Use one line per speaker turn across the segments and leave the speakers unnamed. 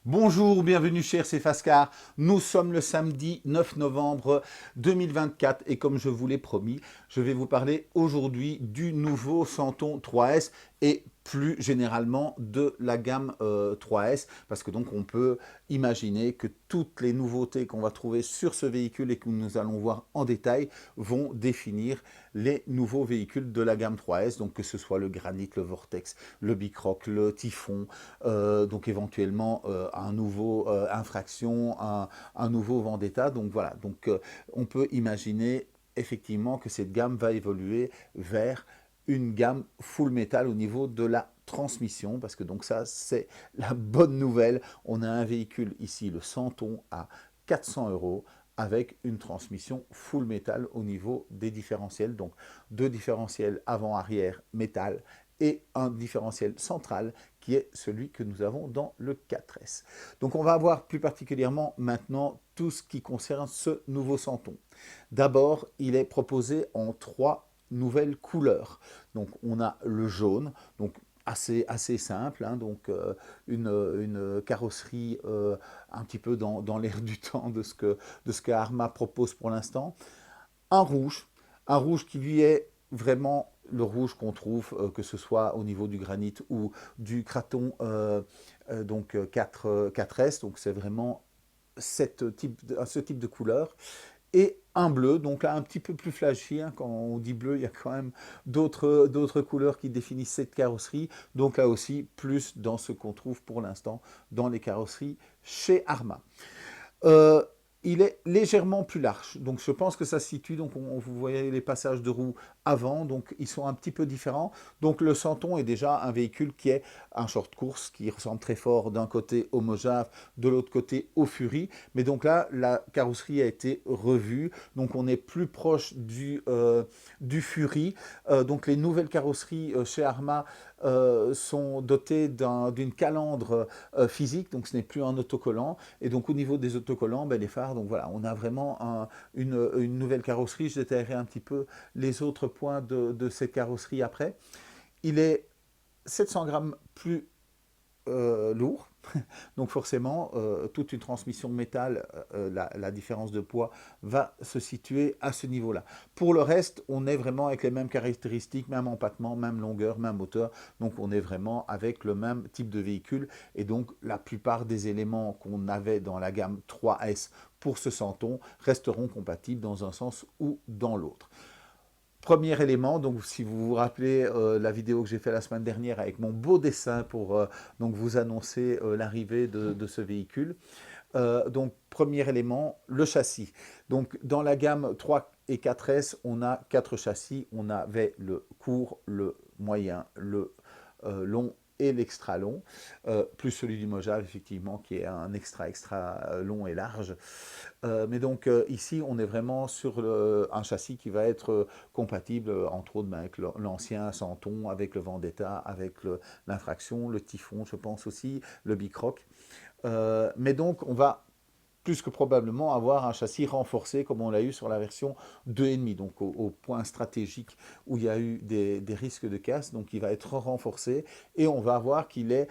Bonjour, bienvenue chez RC Fascar. Nous sommes le samedi 9 novembre 2024 et comme je vous l'ai promis, je vais vous parler aujourd'hui du nouveau Santon 3S et plus généralement de la gamme 3S parce que donc on peut imaginer que toutes les nouveautés qu'on va trouver sur ce véhicule et que nous allons voir en détail vont définir les nouveaux véhicules de la gamme 3S, donc que ce soit le Granit, le Vortex, le Bicroc, le Typhon, donc éventuellement un nouveau infraction, un nouveau Vendetta. Donc voilà, donc on peut imaginer effectivement que cette gamme va évoluer vers une gamme full metal au niveau de la transmission, parce que donc ça c'est la bonne nouvelle. On a un véhicule ici, le Santon, à 400 euros avec une transmission full métal au niveau des différentiels, donc deux différentiels avant-arrière métal et un différentiel central qui est celui que nous avons dans le 4S. Donc on va avoir plus particulièrement maintenant tout ce qui concerne ce nouveau Santon. D'abord, il est proposé en trois nouvelles couleurs. Donc on a le jaune, donc assez simple, hein, donc une carrosserie un petit peu dans l'air du temps de ce que Arma propose pour l'instant. Un un rouge qui lui est vraiment le rouge qu'on trouve, que ce soit au niveau du granit ou du Kraton donc 4S, donc c'est vraiment ce type de couleur. Et un bleu, donc là un petit peu plus flashy, hein. Quand on dit bleu, il y a quand même d'autres couleurs qui définissent cette carrosserie. Donc là aussi, plus dans ce qu'on trouve pour l'instant dans les carrosseries chez Arma. Euh, il est légèrement plus large, donc je pense que ça se situe, donc vous voyez les passages de roues avant, donc ils sont un petit peu différents. Donc le Santon est déjà un véhicule qui est un short course, qui ressemble très fort d'un côté au Mojave, de l'autre côté au Fury, mais donc là la carrosserie a été revue, donc on est plus proche du Fury. Donc les nouvelles carrosseries chez Arma sont dotées d'une calandre physique, donc ce n'est plus un autocollant. Et donc au niveau des autocollants, ben, les phares, donc voilà, on a vraiment une nouvelle carrosserie. Je détaillerai un petit peu les autres points de cette carrosserie après. Il est 700 grammes plus lourd. Donc forcément, toute une transmission métal, la différence de poids va se situer à ce niveau-là. Pour le reste, on est vraiment avec les mêmes caractéristiques, même empattement, même longueur, même moteur. Donc on est vraiment avec le même type de véhicule. Et donc la plupart des éléments qu'on avait dans la gamme 3S pour ce Santon resteront compatibles dans un sens ou dans l'autre. Premier élément, donc si vous vous rappelez la vidéo que j'ai fait la semaine dernière avec mon beau dessin pour donc vous annoncer l'arrivée de ce véhicule. Donc premier élément, le châssis. Donc dans la gamme 3 et 4S, on a quatre châssis. On avait le court, le moyen, le long et l'extra long, plus celui du Mojave effectivement qui est un extra long et large. Mais donc ici on est vraiment sur un châssis qui va être compatible entre autres avec l'ancien Santon, avec le Vendetta, avec l'infraction, le Typhon je pense aussi, le Bicroc. Mais donc on va plus que probablement avoir un châssis renforcé comme on l'a eu sur la version 2,5, donc au point stratégique où il y a eu des risques de casse, donc il va être renforcé et on va voir qu'il est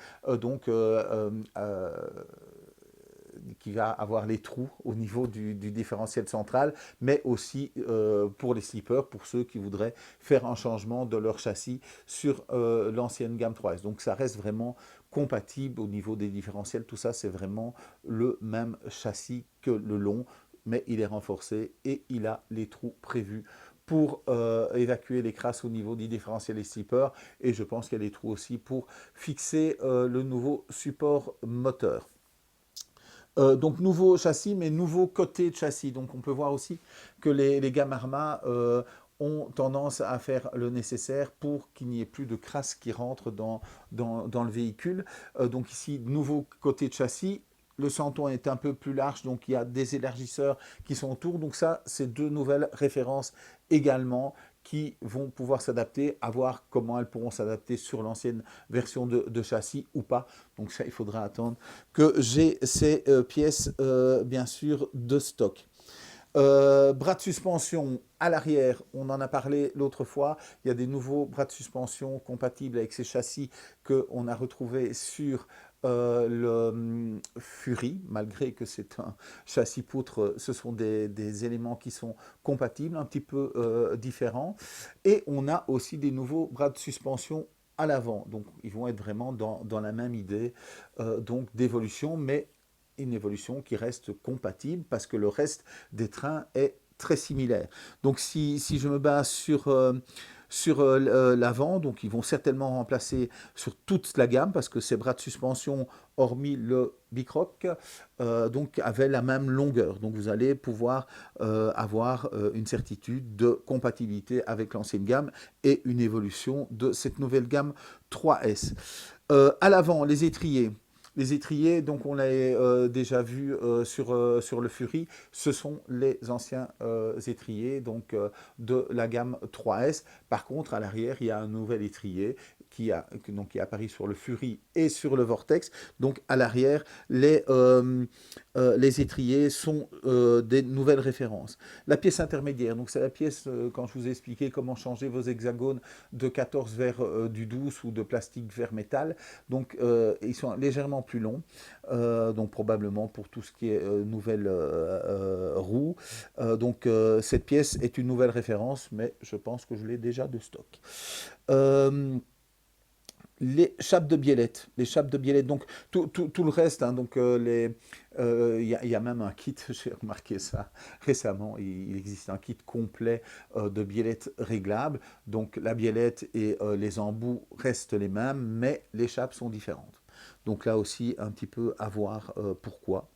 qui va avoir les trous au niveau du différentiel central, mais aussi pour les slippers, pour ceux qui voudraient faire un changement de leur châssis sur l'ancienne gamme 3S. Donc ça reste vraiment compatible au niveau des différentiels, tout ça c'est vraiment le même châssis que le long, mais il est renforcé et il a les trous prévus pour évacuer les crasses au niveau du différentiel et slipper, et je pense qu'il y a des trous aussi pour fixer le nouveau support moteur. Donc nouveau châssis, mais nouveau côté de châssis. Donc on peut voir aussi que les gammes Arma ont tendance à faire le nécessaire pour qu'il n'y ait plus de crasse qui rentre dans le véhicule. Donc ici, nouveau côté de châssis. Le Santon est un peu plus large, donc il y a des élargisseurs qui sont autour. Donc ça, c'est deux nouvelles références également qui vont pouvoir s'adapter, à voir comment elles pourront s'adapter sur l'ancienne version de châssis ou pas. Donc ça, il faudra attendre que j'ai ces pièces, bien sûr, de stock. Bras de suspension à l'arrière, on en a parlé l'autre fois. Il y a des nouveaux bras de suspension compatibles avec ces châssis qu'on a retrouvés sur le Fury, malgré que c'est un châssis poutre, ce sont des éléments qui sont compatibles, un petit peu différents. Et on a aussi des nouveaux bras de suspension à l'avant. Donc ils vont être vraiment dans la même idée donc d'évolution, mais une évolution qui reste compatible parce que le reste des trains est très similaire. Donc si je me base sur l'avant, donc ils vont certainement remplacer sur toute la gamme parce que ces bras de suspension, hormis le Bicroc, donc avaient la même longueur. Donc vous allez pouvoir avoir une certitude de compatibilité avec l'ancienne gamme et une évolution de cette nouvelle gamme 3S. À l'avant, les étriers. Les étriers, donc on l'a déjà vu sur le Fury, ce sont les anciens étriers donc, de la gamme 3S. Par contre, à l'arrière, il y a un nouvel étrier qui est apparu sur le Fury et sur le Vortex. Donc à l'arrière, les étriers sont des nouvelles références. La pièce intermédiaire, donc c'est la pièce, quand je vous ai expliqué comment changer vos hexagones de 14 vers du 12 ou de plastique vers métal. Donc ils sont légèrement plus longs, donc probablement pour tout ce qui est nouvelle roue. Donc cette pièce est une nouvelle référence, mais je pense que je l'ai déjà de stock. Les chapes de biellette, donc tout le reste, hein, donc y a même un kit, j'ai remarqué ça récemment, il existe un kit complet de biellettes réglables, donc la biellette et les embouts restent les mêmes, mais les chapes sont différentes. Donc là aussi, un petit peu à voir pourquoi.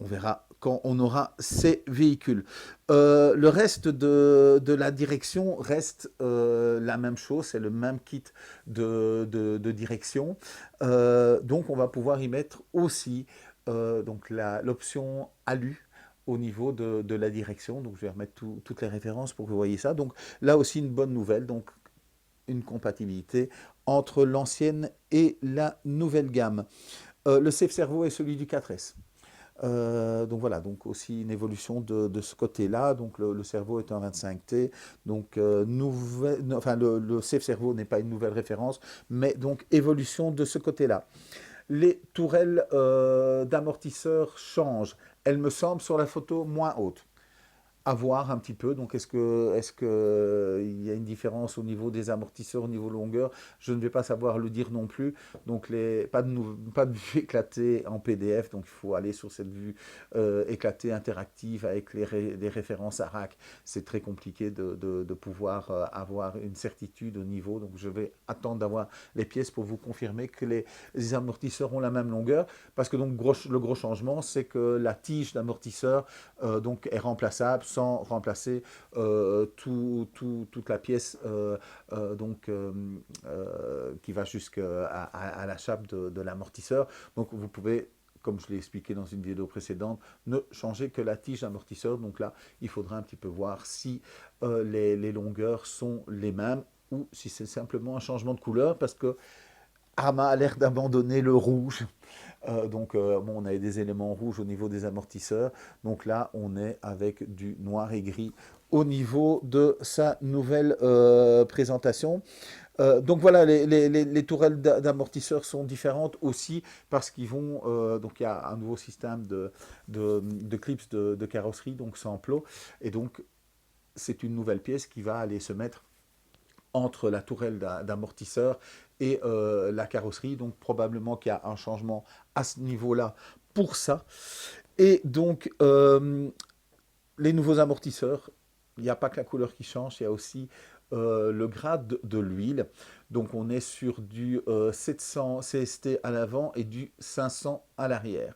On verra quand on aura ces véhicules. Le reste de la direction reste la même chose, c'est le même kit de direction. Donc on va pouvoir y mettre aussi donc l'option alu au niveau de la direction. Donc je vais remettre toutes les références pour que vous voyez ça. Donc là aussi une bonne nouvelle, donc une compatibilité entre l'ancienne et la nouvelle gamme. Le Safe Servo est celui du 4S. Donc voilà, donc aussi une évolution de ce côté-là. Donc le cerveau est un 25T. Donc enfin le Safe Cerveau n'est pas une nouvelle référence, mais donc évolution de ce côté-là. Les tourelles d'amortisseurs changent. Elles me semblent sur la photo moins hautes. À voir un petit peu. Donc, est-ce que il y a une différence au niveau des amortisseurs, au niveau longueur? Je ne vais pas savoir le dire non plus. Donc, pas de vue éclatée en PDF. Donc, il faut aller sur cette vue éclatée interactive avec les références ARAC. C'est très compliqué de pouvoir avoir une certitude au niveau. Donc, je vais attendre d'avoir les pièces pour vous confirmer que les amortisseurs ont la même longueur. Parce que donc, le gros changement, c'est que la tige d'amortisseur donc est remplaçable sans remplacer toute la pièce donc, qui va jusqu'à la chape de l'amortisseur. Donc vous pouvez, comme je l'ai expliqué dans une vidéo précédente, ne changer que la tige d'amortisseur. Donc là, il faudra un petit peu voir si les longueurs sont les mêmes ou si c'est simplement un changement de couleur parce que Arma a l'air d'abandonner le rouge. Donc, bon, on avait des éléments rouges au niveau des amortisseurs. Donc là, on est avec du noir et gris au niveau de sa nouvelle présentation. Donc voilà, les tourelles d'amortisseurs sont différentes aussi parce qu'ils vont, donc il y a un nouveau système de clips de carrosserie, donc sans plot. Et donc, c'est une nouvelle pièce qui va aller se mettre entre la tourelle d'amortisseur et la carrosserie. Donc probablement qu'il y a un changement à ce niveau-là pour ça. Et donc les nouveaux amortisseurs, il n'y a pas que la couleur qui change, il y a aussi le grade de l'huile. Donc on est sur du 700 CST à l'avant et du 500 à l'arrière.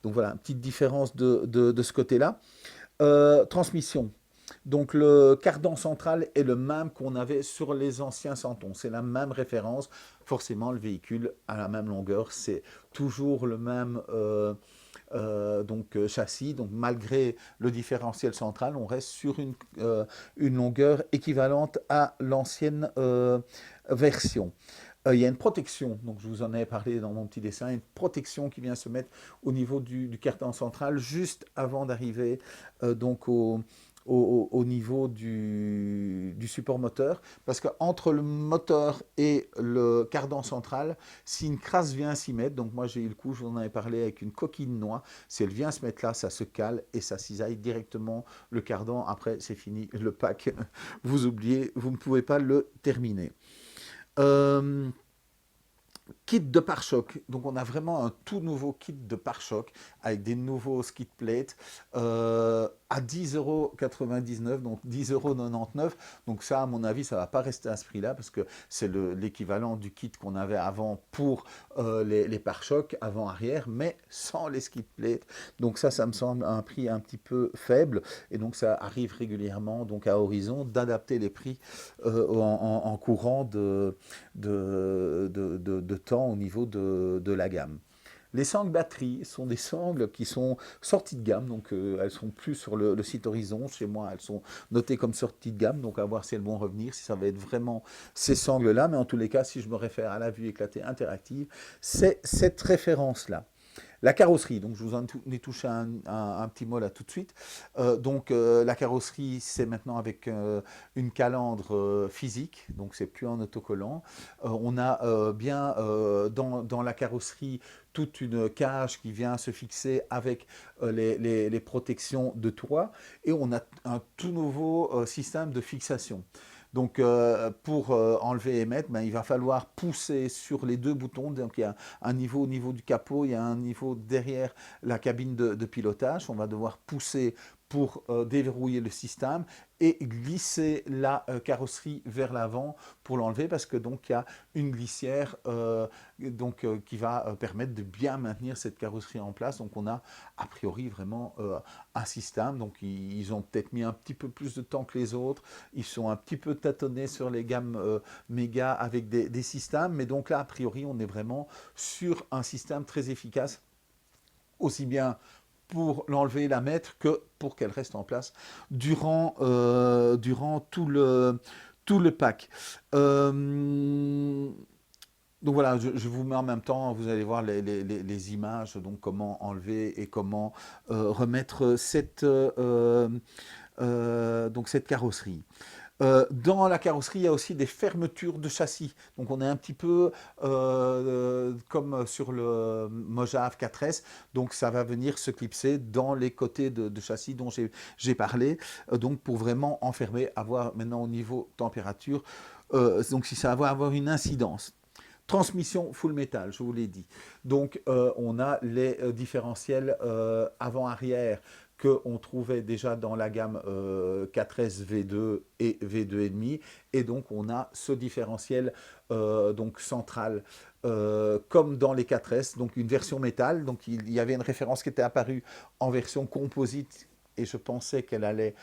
Donc voilà, une petite différence de ce côté-là. Transmission. Donc le cardan central est le même qu'on avait sur les anciens Santons. C'est la même référence. Forcément, le véhicule a la même longueur. C'est toujours le même donc, châssis. Donc malgré le différentiel central, on reste sur une longueur équivalente à l'ancienne version. Il y a une protection, donc je vous en ai parlé dans mon petit dessin, une protection qui vient se mettre au niveau du cardan central juste avant d'arriver donc au niveau du support moteur, parce qu'entre le moteur et le cardan central, si une crasse vient s'y mettre, donc moi j'ai eu le coup, je vous en avais parlé avec une coquille de noix, si elle vient se mettre là, ça se cale et ça cisaille directement le cardan, après c'est fini, le pack, vous oubliez, vous ne pouvez pas le terminer. Euh, Kit de pare-choc, donc on a vraiment un tout nouveau kit de pare-choc avec des nouveaux skid plates à 10,99 €, donc 10,99 €. Donc ça, à mon avis, ça ne va pas rester à ce prix-là parce que c'est l'équivalent du kit qu'on avait avant pour les pare-chocs avant-arrière, mais sans les skid plates. Donc ça me semble un prix un petit peu faible et donc ça arrive régulièrement donc à Horizon d'adapter les prix en courant de temps au niveau de la gamme. Les sangles batterie sont des sangles qui sont sorties de gamme, donc elles sont plus sur le site Horizon. Chez moi, elles sont notées comme sorties de gamme, donc à voir si elles vont revenir, si ça va être vraiment ces sangles-là. Mais en tous les cas, si je me réfère à la vue éclatée interactive, c'est cette référence-là. La carrosserie, donc je vous en ai touché un petit mot là tout de suite. La carrosserie, c'est maintenant avec une calandre physique, donc c'est plus en autocollant. On a bien dans la carrosserie toute une cage qui vient se fixer avec les protections de toit et on a un tout nouveau système de fixation. Donc pour enlever et mettre, ben, il va falloir pousser sur les deux boutons. Donc il y a un niveau au niveau du capot, il y a un niveau derrière la cabine de pilotage. On va devoir pousser pour déverrouiller le système et glisser la carrosserie vers l'avant pour l'enlever parce que donc il y a une glissière qui va permettre de bien maintenir cette carrosserie en place. Donc on a a priori vraiment un système. Donc ils ont peut-être mis un petit peu plus de temps que les autres. Ils sont un petit peu tâtonnés sur les gammes méga avec des systèmes. Mais donc là, a priori, on est vraiment sur un système très efficace, aussi bien pour l'enlever et la mettre que pour qu'elle reste en place durant tout le pack. Donc voilà, je vous mets en même temps, vous allez voir les images, donc comment enlever et comment remettre donc cette carrosserie. Dans la carrosserie, il y a aussi des fermetures de châssis. Donc on est un petit peu comme sur le Mojave 4S. Donc ça va venir se clipser dans les côtés de châssis dont j'ai parlé. Donc pour vraiment enfermer, avoir maintenant au niveau température, donc si ça va avoir une incidence. Transmission full metal, je vous l'ai dit. Donc on a les différentiels avant-arrière qu'on trouvait déjà dans la gamme 4S V2 et V2,5. Et donc on a ce différentiel donc central comme dans les 4S, donc une version métal. Donc il y avait une référence qui était apparue en version composite et je pensais qu'elle allait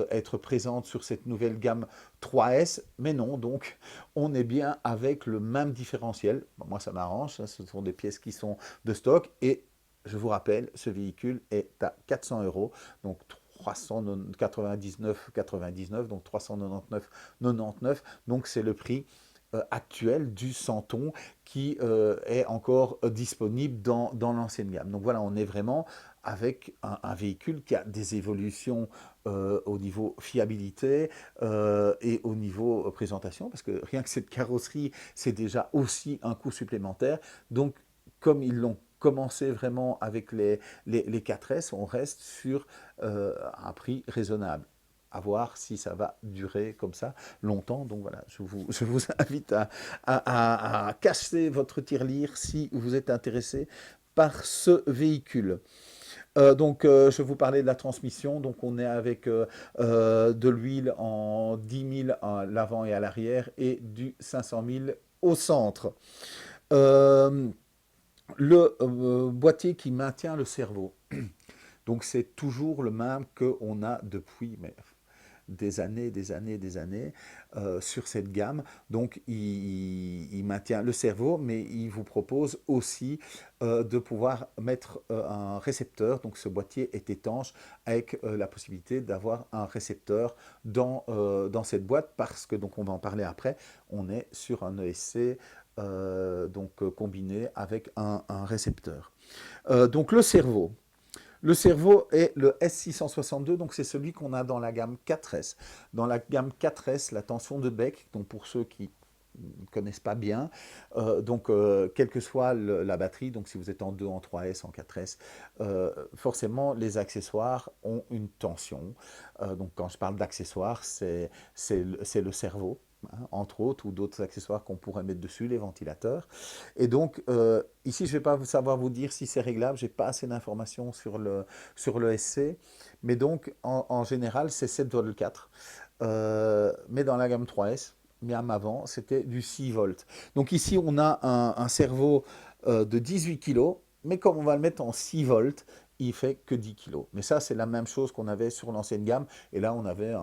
être présente sur cette nouvelle gamme 3S, mais non, donc on est bien avec le même différentiel. Bon, moi ça m'arrange, hein, ce sont des pièces qui sont de stock et je vous rappelle, ce véhicule est à 400 €, donc 399,99, donc 399,99, donc c'est le prix actuel du Santon qui est encore disponible dans l'ancienne gamme. Donc voilà, on est vraiment avec un véhicule qui a des évolutions au niveau fiabilité et au niveau présentation, parce que rien que cette carrosserie, c'est déjà aussi un coût supplémentaire. Donc, comme ils l'ont commencé vraiment avec les 4S, on reste sur un prix raisonnable. À voir si ça va durer comme ça longtemps. Donc voilà, je vous invite à casser votre tirelire si vous êtes intéressé par ce véhicule. Je vous parlais de la transmission. Donc, on est avec de l'huile en 10 000 à l'avant et à l'arrière et du 500 000 au centre. Euh, le boîtier qui maintient le cerveau. Donc, c'est toujours le même qu'on a depuis des années sur cette gamme. Donc, il maintient le cerveau, mais il vous propose aussi de pouvoir mettre un récepteur. Donc, ce boîtier est étanche avec la possibilité d'avoir un récepteur dans cette boîte parce que, donc, on va en parler après, on est sur un ESC combiné avec un récepteur. Donc, le cerveau. Le cerveau est le S662, donc c'est celui qu'on a dans la gamme 4S. Dans la gamme 4S, la tension de bec, donc pour ceux qui ne connaissent pas bien, quelle que soit la batterie, donc si vous êtes en 2, en 3S, en 4S, forcément les accessoires ont une tension. Donc quand je parle d'accessoires, c'est le cerveau, hein, entre autres, ou d'autres accessoires qu'on pourrait mettre dessus, les ventilateurs. Et donc, ici, je ne vais pas savoir vous dire si c'est réglable, je n'ai pas assez d'informations sur le SC, mais donc, en général, c'est 7,4 volts. Mais dans la gamme 3S, gamme avant, c'était du 6 volts. Donc ici, on a un cerveau de 18 kg, mais comme on va le mettre en 6 volts, il fait que 10 kg. Mais ça, c'est la même chose qu'on avait sur l'ancienne gamme. Et là, on avait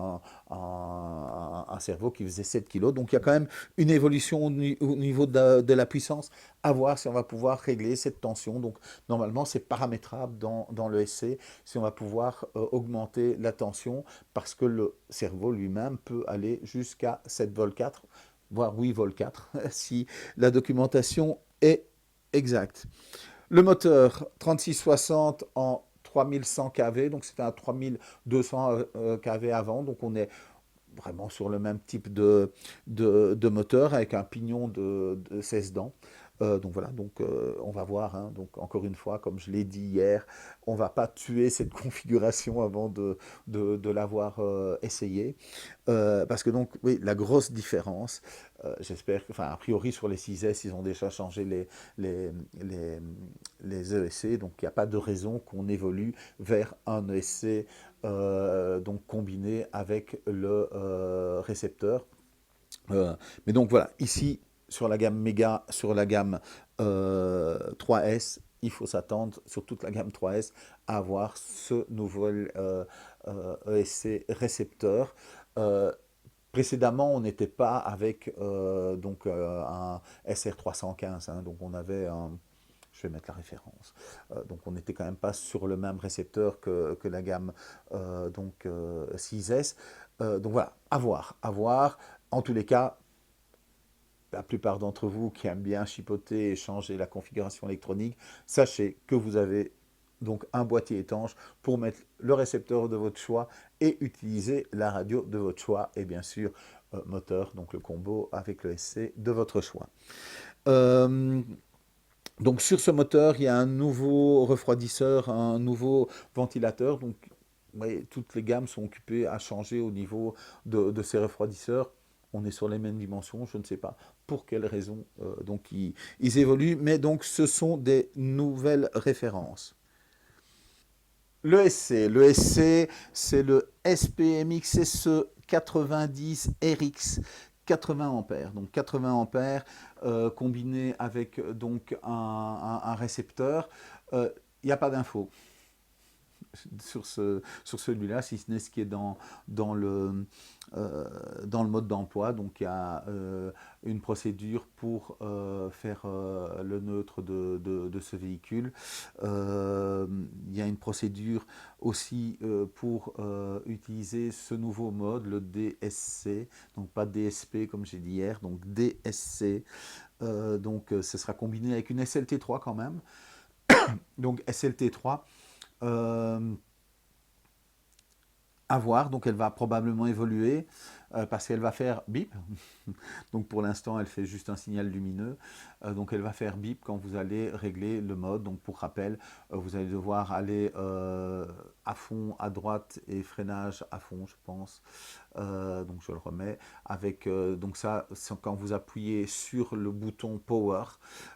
un cerveau qui faisait 7 kg. Donc il y a quand même une évolution au niveau de la puissance, à voir si on va pouvoir régler cette tension. Donc normalement, c'est paramétrable dans le SC, si on va pouvoir augmenter la tension, parce que le cerveau lui-même peut aller jusqu'à 7,4 volts, voire 8,4 volts, si la documentation est exacte. Le moteur 3660 en 3100 kV, donc c'était un 3200 kV avant, donc on est vraiment sur le même type de moteur avec un pignon de 16 dents. Donc voilà, on va voir, hein. Donc encore une fois, comme je l'ai dit hier, on ne va pas tuer cette configuration avant de l'avoir essayé. Parce que donc, oui, la grosse différence, j'espère, enfin, a priori sur les 6S, ils ont déjà changé les, les, les ESC, donc il n'y a pas de raison qu'on évolue vers un ESC donc combiné avec le récepteur. Mais donc voilà, ici, sur la gamme Mega, sur la gamme 3S, il faut s'attendre, sur toute la gamme 3S, à avoir ce nouvel ESC récepteur. Euh, Précédemment, on n'était pas avec un SR315, hein, donc on avait un, je vais mettre la référence. Donc on n'était quand même pas sur le même récepteur que la gamme 6S. Donc voilà, à voir, à voir. En tous les cas, la plupart d'entre vous qui aiment bien chipoter et changer la configuration électronique, sachez que vous avez donc un boîtier étanche pour mettre le récepteur de votre choix et utiliser la radio de votre choix et bien sûr moteur, donc le combo avec le SC de votre choix. Euh, donc sur ce moteur, il y a un nouveau refroidisseur, un nouveau ventilateur. Donc ouais, toutes les gammes sont occupées à changer au niveau de ces refroidisseurs. On est sur les mêmes dimensions, je ne sais pas pour quelles raisons. Donc ils évoluent, mais donc ce sont des nouvelles références. Le SC, c'est le SPMX SE 90 RX 80 ampères. Donc 80 ampères combiné avec donc un récepteur. Il n'y a pas d'info sur celui-là, si ce n'est ce qui est dans le mode d'emploi. Donc il y a une procédure pour faire le neutre de ce véhicule. Il y a une procédure aussi pour utiliser ce nouveau mode, le DSC, donc pas DSP comme j'ai dit hier, donc DSC. Ce sera combiné avec une SLT3 quand même. Donc SLT3, euh, à voir, donc elle va probablement évoluer parce qu'elle va faire bip. Donc pour l'instant, elle fait juste un signal lumineux. Donc elle va faire bip quand vous allez régler le mode. Donc pour rappel, vous allez devoir aller à fond à droite et freinage à fond, je pense. Donc je le remets. Avec donc ça, quand vous appuyez sur le bouton Power,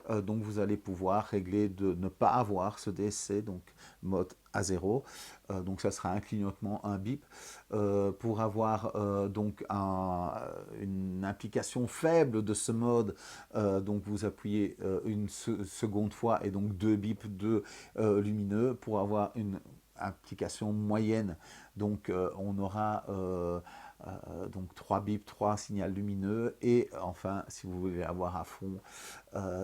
donc vous allez pouvoir régler de ne pas avoir ce DSC, donc mode à 0. Donc ça sera un clignotement, un bip. Pour avoir une implication faible de ce mode, donc vous appuyez une seconde fois et donc deux bips, deux lumineux. Pour avoir une application moyenne, donc on aura donc 3 bips, 3 signaux lumineux, et enfin si vous voulez avoir à fond,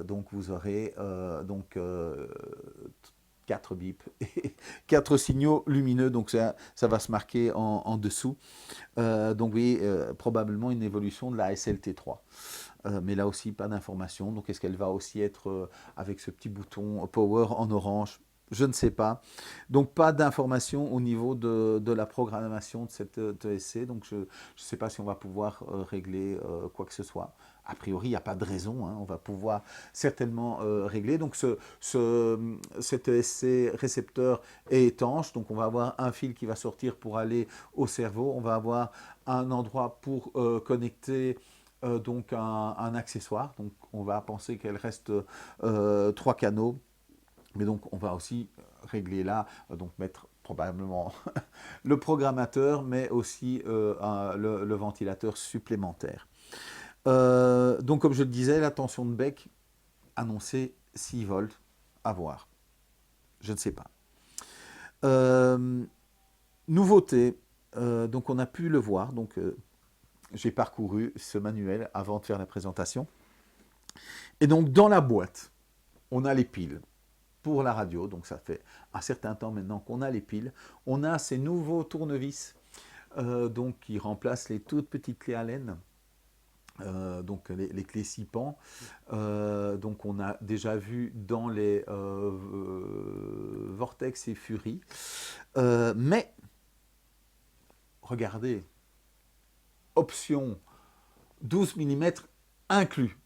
donc vous aurez 4 bips et 4 signaux lumineux, donc ça va se marquer en dessous. Donc oui, probablement une évolution de la SLT3. Mais là aussi, pas d'information. Donc est-ce qu'elle va aussi être avec ce petit bouton Power en orange? Je ne sais pas. Donc pas d'informations au niveau de la programmation de cette TSC. Donc je ne sais pas si on va pouvoir régler quoi que ce soit. A priori, il n'y a pas de raison. Hein. On va pouvoir certainement régler. Donc cet ESC récepteur est étanche. Donc on va avoir un fil qui va sortir pour aller au cerveau. On va avoir un endroit pour connecter donc un accessoire. Donc on va penser qu'elle reste trois canaux. Mais donc, on va aussi régler là, donc mettre probablement le programmateur, mais aussi le ventilateur supplémentaire. Donc, comme je le disais, la tension de bec annoncée 6 volts, à voir. Je ne sais pas. Nouveauté, donc on a pu le voir, donc j'ai parcouru ce manuel avant de faire la présentation. Et donc, dans la boîte, on a les piles pour la radio, donc ça fait un certain temps maintenant qu'on a les piles. On a ces nouveaux tournevis donc, qui remplacent les toutes petites clés Allen, donc les clés 6 pans. Donc on a déjà vu dans les Vortex et Fury. Mais, regardez, option 12 mm inclus.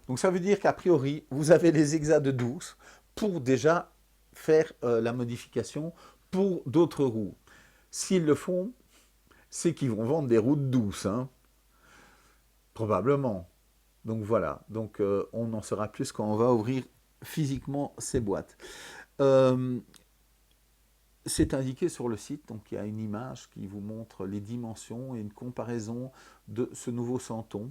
Donc ça veut dire qu'a priori, vous avez les exas de 12 pour déjà faire la modification pour d'autres roues. S'ils le font, c'est qu'ils vont vendre des roues de 12, hein, probablement. Donc voilà, donc on en saura plus quand on va ouvrir physiquement ces boîtes. C'est indiqué sur le site, donc il y a une image qui vous montre les dimensions et une comparaison de ce nouveau Santon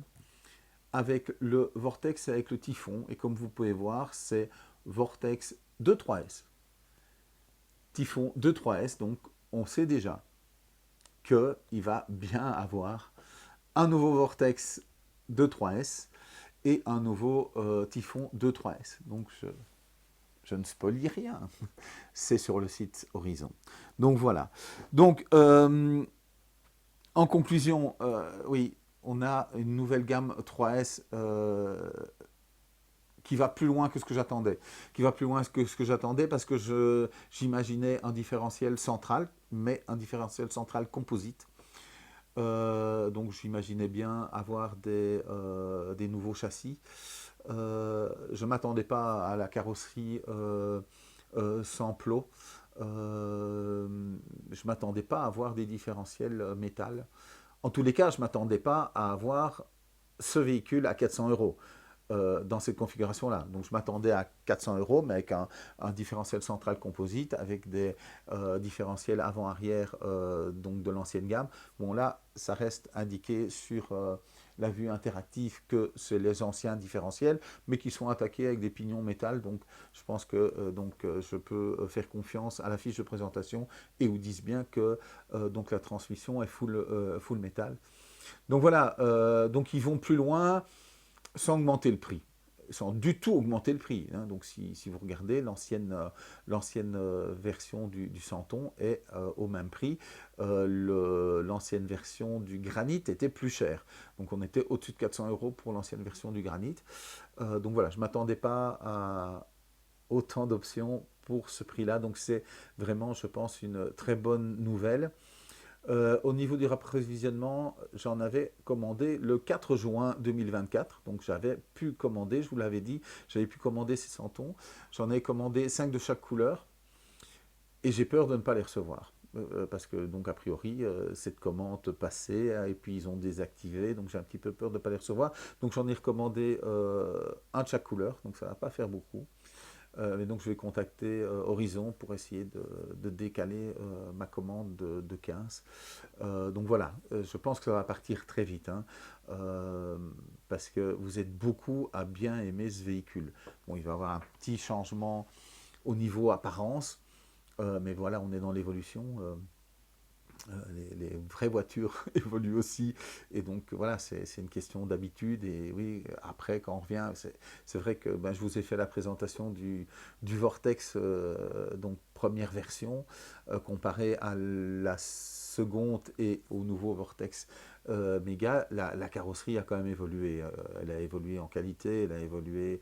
avec le Vortex et avec le Typhon. Et comme vous pouvez voir, c'est Vortex 2.3S. Typhon 2.3S, donc on sait déjà qu'il va bien avoir un nouveau Vortex 2.3S et un nouveau Typhon 2.3S. Donc je ne spoilie rien. C'est sur le site Horizon. Donc voilà. Donc en conclusion, oui, on a une nouvelle gamme 3S qui va plus loin que ce que j'attendais. Qui va plus loin que ce que j'attendais parce que j'imaginais un différentiel central, mais un différentiel central composite. Donc j'imaginais bien avoir des nouveaux châssis. Je ne m'attendais pas à la carrosserie sans plot. Je ne m'attendais pas à avoir des différentiels métal. En tous les cas, je ne m'attendais pas à avoir ce véhicule à 400 euros dans cette configuration-là. Donc je m'attendais à 400 euros, mais avec un différentiel central composite, avec des différentiels avant-arrière donc de l'ancienne gamme. Bon là, ça reste indiqué sur la vue interactive que c'est les anciens différentiels, mais qui sont attaqués avec des pignons métal. Donc je pense que je peux faire confiance à la fiche de présentation et vous disent bien que donc la transmission est full métal. Donc voilà, donc ils vont plus loin sans augmenter le prix, sans du tout augmenter le prix. Hein. Donc si vous regardez, l'ancienne version du Santon est au même prix. L'ancienne version du Granit était plus chère. Donc on était au-dessus de 400 euros pour l'ancienne version du Granit. Donc voilà, je ne m'attendais pas à autant d'options pour ce prix-là. Donc c'est vraiment, je pense, une très bonne nouvelle. Au niveau du approvisionnement, j'en avais commandé le 4 juin 2024. Donc j'avais pu commander, je vous l'avais dit, j'avais pu commander ces santons. J'en ai commandé 5 de chaque couleur. Et j'ai peur de ne pas les recevoir. Parce que, donc, a priori, cette commande passait, et puis ils ont désactivé, donc j'ai un petit peu peur de ne pas les recevoir. Donc j'en ai recommandé un de chaque couleur, donc ça ne va pas faire beaucoup. Mais donc je vais contacter Horizon pour essayer de décaler ma commande de 15. Donc voilà, je pense que ça va partir très vite, hein, parce que vous êtes beaucoup à bien aimer ce véhicule. Bon, il va y avoir un petit changement au niveau apparence, mais voilà, on est dans l'évolution. Les vraies voitures évoluent aussi. Et donc, voilà, c'est une question d'habitude. Et oui, après, quand on revient, c'est vrai que je vous ai fait la présentation du Vortex, donc première version, comparé à la seconde et au nouveau Vortex Mega. La carrosserie a quand même évolué. Elle a évolué en qualité, elle a évolué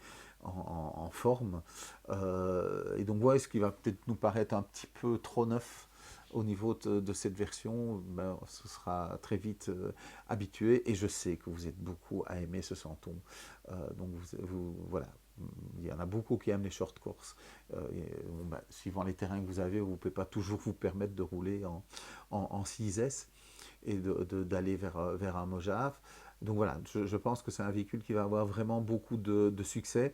en forme. Et donc voilà, ce qui va peut-être nous paraître un petit peu trop neuf au niveau de cette version, ben, ce sera très vite habitué. Et je sais que vous êtes beaucoup à aimer ce Santon. Donc voilà, il y en a beaucoup qui aiment les short courses. Bon, ben, suivant les terrains que vous avez, vous ne pouvez pas toujours vous permettre de rouler en 6S et d'aller vers un Mojave. Donc voilà, je pense que c'est un véhicule qui va avoir vraiment beaucoup de succès.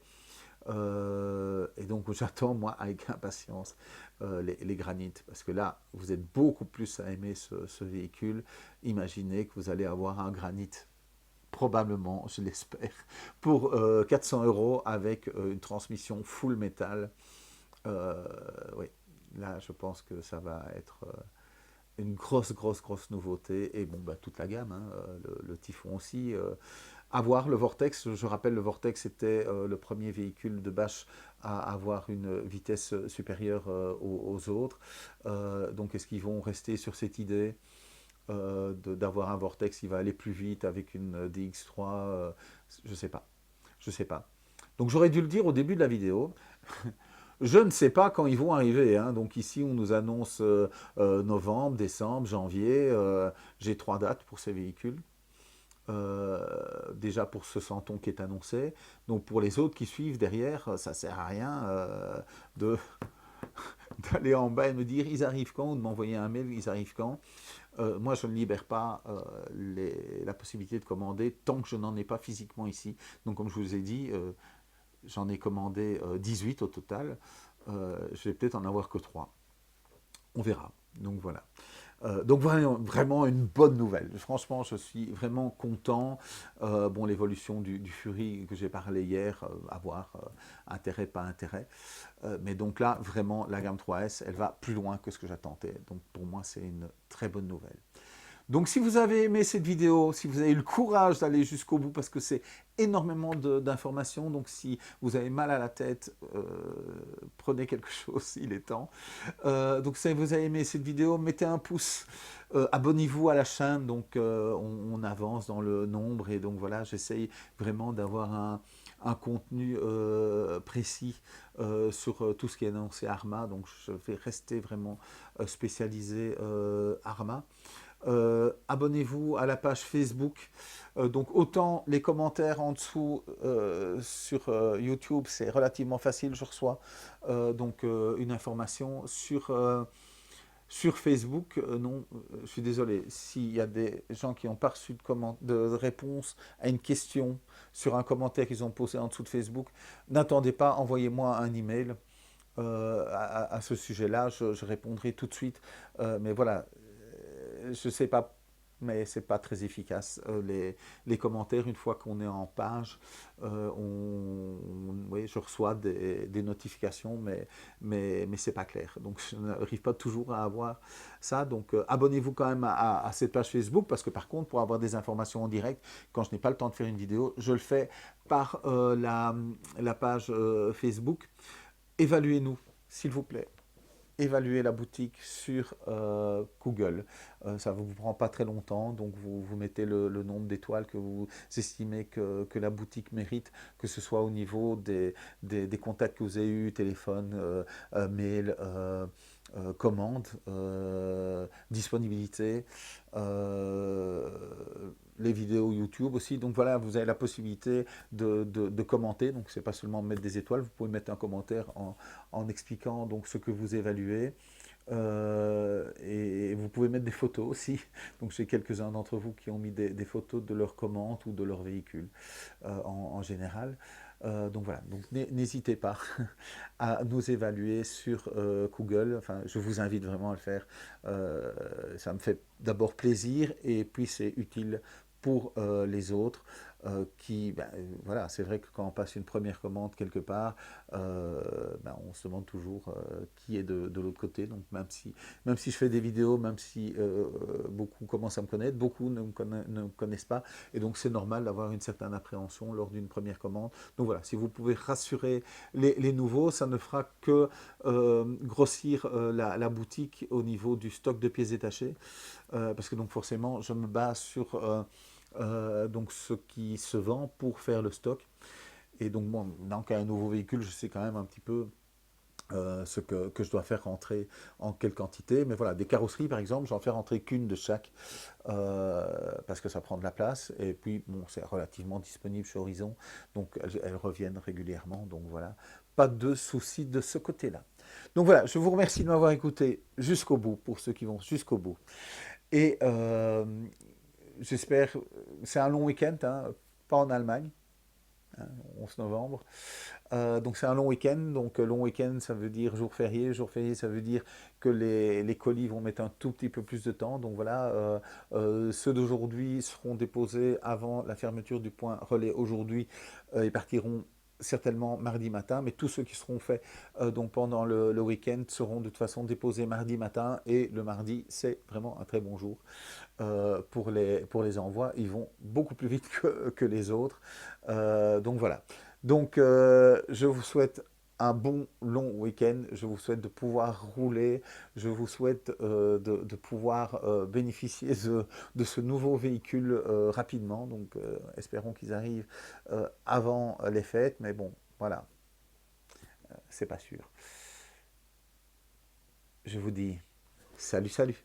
Et donc j'attends moi avec impatience les granites, parce que là vous êtes beaucoup plus à aimer ce véhicule. Imaginez que vous allez avoir un granite, probablement, je l'espère, pour 400 € avec une transmission full métal. Oui, là je pense que ça va être une grosse nouveauté. Et bon, bah, toute la gamme, hein, le Typhon aussi. À voir le Vortex, je rappelle, le Vortex était le premier véhicule de bâche à avoir une vitesse supérieure aux autres. Donc est-ce qu'ils vont rester sur cette idée d'avoir un Vortex qui va aller plus vite avec une DX3? Je ne sais pas. Je sais pas. Donc j'aurais dû le dire au début de la vidéo. Je ne sais pas quand ils vont arriver, hein. Donc ici, on nous annonce novembre, décembre, janvier. J'ai 3 dates pour ces véhicules. Déjà pour ce Santon qui est annoncé. Donc pour les autres qui suivent derrière, ça ne sert à rien de d'aller en bas et me dire ils arrivent quand, ou de m'envoyer un mail, ils arrivent quand. Moi, je ne libère pas la possibilité de commander tant que je n'en ai pas physiquement ici. Donc comme je vous ai dit, j'en ai commandé 18 au total. Je vais peut-être en avoir que 3. On verra. Donc voilà. Donc vraiment une bonne nouvelle. Franchement, je suis vraiment content. Bon, l'évolution du Fury que j'ai parlé hier, à voir, intérêt, pas intérêt. Mais donc là, vraiment, la gamme 3S, elle va plus loin que ce que j'attendais. Donc pour moi, c'est une très bonne nouvelle. Donc si vous avez aimé cette vidéo, si vous avez eu le courage d'aller jusqu'au bout, parce que c'est énormément d'informations, donc si vous avez mal à la tête, prenez quelque chose, il est temps. Donc si vous avez aimé cette vidéo, mettez un pouce, abonnez-vous à la chaîne, donc on avance dans le nombre, et donc voilà, j'essaye vraiment d'avoir un contenu précis sur tout ce qui est annoncé Arma, donc je vais rester vraiment spécialisé Arma. Abonnez-vous à la page Facebook. Donc autant les commentaires en dessous sur YouTube, c'est relativement facile, je reçois donc une information sur Facebook. Non, je suis désolé, s'il y a des gens qui n'ont pas reçu de réponse à une question sur un commentaire qu'ils ont posé en dessous de Facebook, n'attendez pas, envoyez-moi un email. À ce sujet-là, je répondrai tout de suite. Mais voilà, je sais pas, mais c'est pas très efficace. Les commentaires, une fois qu'on est en page, oui, je reçois des notifications, mais c'est pas clair. Donc je n'arrive pas toujours à avoir ça. Donc abonnez-vous quand même à cette page Facebook, parce que par contre, pour avoir des informations en direct, quand je n'ai pas le temps de faire une vidéo, je le fais par la page Facebook. Évaluez-nous, s'il vous plaît. Évaluer la boutique sur Google. Ça ne vous prend pas très longtemps, donc vous mettez le nombre d'étoiles que vous estimez que la boutique mérite, que ce soit au niveau des contacts que vous avez eus, téléphone, mail, commande, disponibilité, les vidéos YouTube aussi. Donc voilà, vous avez la possibilité de commenter. Donc c'est pas seulement mettre des étoiles, vous pouvez mettre un commentaire en expliquant donc ce que vous évaluez. Et vous pouvez mettre des photos aussi. Donc j'ai quelques-uns d'entre vous qui ont mis des photos de leurs commandes ou de leur véhicule en général. Donc voilà, donc n'hésitez pas à nous évaluer sur Google. Enfin, je vous invite vraiment à le faire. Ça me fait d'abord plaisir, et puis c'est utile pour les autres qui, ben, voilà, c'est vrai que quand on passe une première commande quelque part, ben, on se demande toujours qui est de l'autre côté. Donc même si je fais des vidéos, même si beaucoup commencent à me connaître, beaucoup ne me connaissent pas, et donc c'est normal d'avoir une certaine appréhension lors d'une première commande. Donc voilà, si vous pouvez rassurer les nouveaux, ça ne fera que grossir la boutique au niveau du stock de pièces détachées, parce que donc forcément je me base sur donc ce qui se vend pour faire le stock. Et donc, bon, dans un nouveau véhicule, je sais quand même un petit peu ce que je dois faire rentrer en quelle quantité. Mais voilà, des carrosseries, par exemple, j'en fais rentrer qu'une de chaque parce que ça prend de la place. Et puis, bon, c'est relativement disponible chez Horizon, donc elles reviennent régulièrement. Donc voilà, pas de souci de ce côté-là. Donc voilà, je vous remercie de m'avoir écouté jusqu'au bout, pour ceux qui vont jusqu'au bout. Et j'espère, c'est un long week-end, hein, pas en Allemagne, hein, 11 novembre. Donc c'est un long week-end. Donc long week-end, ça veut dire jour férié. Jour férié, ça veut dire que les colis vont mettre un tout petit peu plus de temps. Donc voilà, ceux d'aujourd'hui seront déposés avant la fermeture du point relais aujourd'hui et partiront certainement mardi matin, mais tous ceux qui seront faits donc pendant le week-end seront de toute façon déposés mardi matin, et le mardi c'est vraiment un très bon jour pour les envois. Ils vont beaucoup plus vite que les autres. Donc voilà. Donc je vous souhaite un bon long week-end. Je vous souhaite de pouvoir rouler. Je vous souhaite de pouvoir bénéficier de ce nouveau véhicule rapidement. Donc espérons qu'ils arrivent avant les fêtes. Mais bon, voilà, c'est pas sûr. Je vous dis salut, salut.